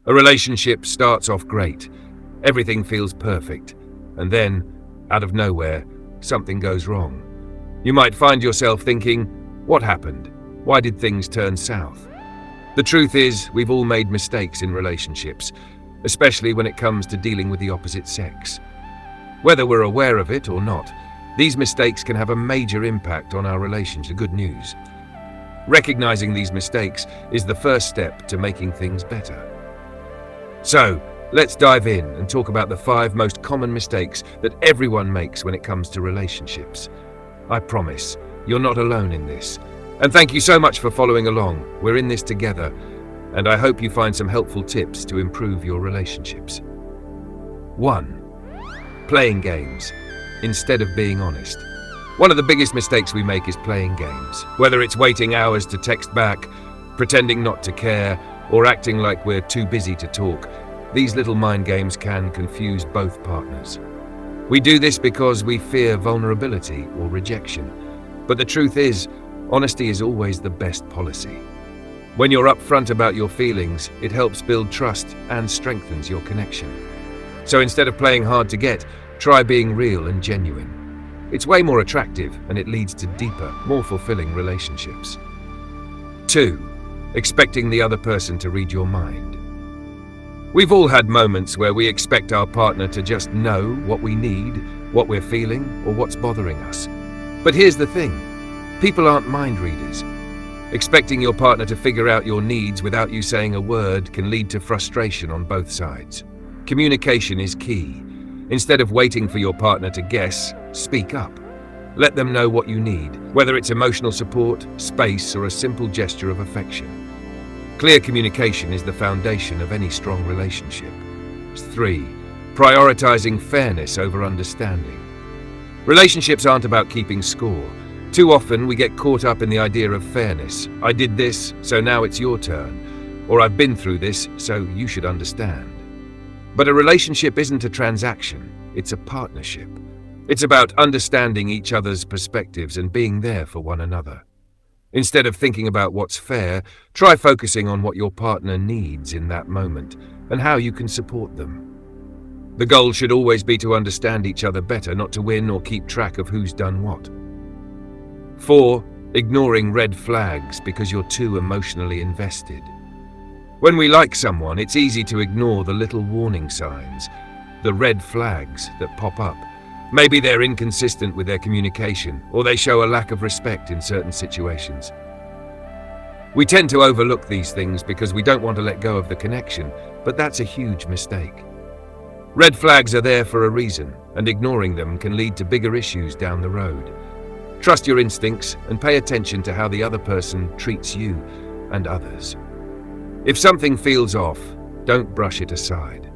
A relationship starts off great. Everything feels perfect. And then, out of nowhere, something goes wrong. You might find yourself thinking, what happened? Why did things turn south? The truth is, we've all made mistakes in relationships, especially when it comes to dealing with the opposite sex. Whether we're aware of it or not, these mistakes can have a major impact on our relationship. Good news. Recognizing these mistakes is the first step to making things better. So, let's dive in and talk about the 5 most common mistakes that everyone makes when it comes to relationships. I promise, you're not alone in this. And thank you so much for following along. We're in this together, and I hope you find some helpful tips to improve your relationships. 1. Playing games instead of being honest. One of the biggest mistakes we make is playing games. Whether it's waiting hours to text back, pretending not to care, or acting like we're too busy to talk, these little mind games can confuse both partners. We do this because we fear vulnerability or rejection. But the truth is, honesty is always the best policy. When you're upfront about your feelings, it helps build trust and strengthens your connection. So instead of playing hard to get, try being real and genuine. It's way more attractive, and it leads to deeper, more fulfilling relationships. 2. Expecting the other person to read your mind. We've all had moments where we expect our partner to just know what we need, what we're feeling, or what's bothering us. But here's the thing. People aren't mind readers. Expecting your partner to figure out your needs without you saying a word can lead to frustration on both sides. Communication is key. Instead of waiting for your partner to guess, speak up. Let them know what you need, whether it's emotional support, space, or a simple gesture of affection. Clear communication is the foundation of any strong relationship. 3. Prioritizing fairness over understanding. Relationships aren't about keeping score. Too often we get caught up in the idea of fairness. I did this, so now it's your turn. Or I've been through this, so you should understand. But a relationship isn't a transaction, it's a partnership. It's about understanding each other's perspectives and being there for one another. Instead of thinking about what's fair, try focusing on what your partner needs in that moment and how you can support them. The goal should always be to understand each other better, not to win or keep track of who's done what. 4. Ignoring red flags because you're too emotionally invested. When we like someone, it's easy to ignore the little warning signs, the red flags that pop up. Maybe they're inconsistent with their communication, or they show a lack of respect in certain situations. We tend to overlook these things because we don't want to let go of the connection, but that's a huge mistake. Red flags are there for a reason, and ignoring them can lead to bigger issues down the road. Trust your instincts and pay attention to how the other person treats you and others. If something feels off, don't brush it aside.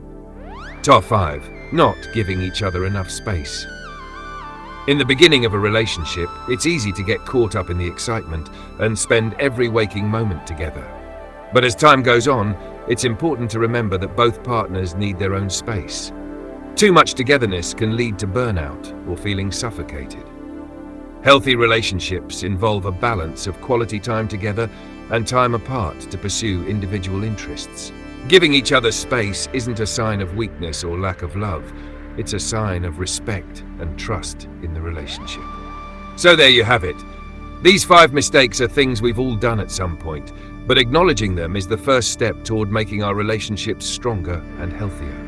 Top 5. Not giving each other enough space. In the beginning of a relationship, it's easy to get caught up in the excitement and spend every waking moment together. But as time goes on, it's important to remember that both partners need their own space. Too much togetherness can lead to burnout or feeling suffocated. Healthy relationships involve a balance of quality time together and time apart to pursue individual interests. Giving each other space isn't a sign of weakness or lack of love. It's a sign of respect and trust in the relationship. So there you have it. These 5 mistakes are things we've all done at some point, but acknowledging them is the first step toward making our relationships stronger and healthier.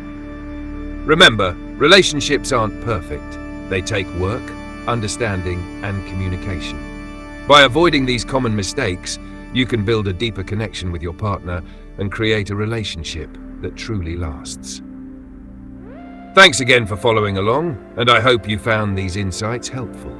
Remember, relationships aren't perfect. They take work, understanding, and communication. By avoiding these common mistakes, you can build a deeper connection with your partner and create a relationship that truly lasts. Thanks again for following along, and I hope you found these insights helpful.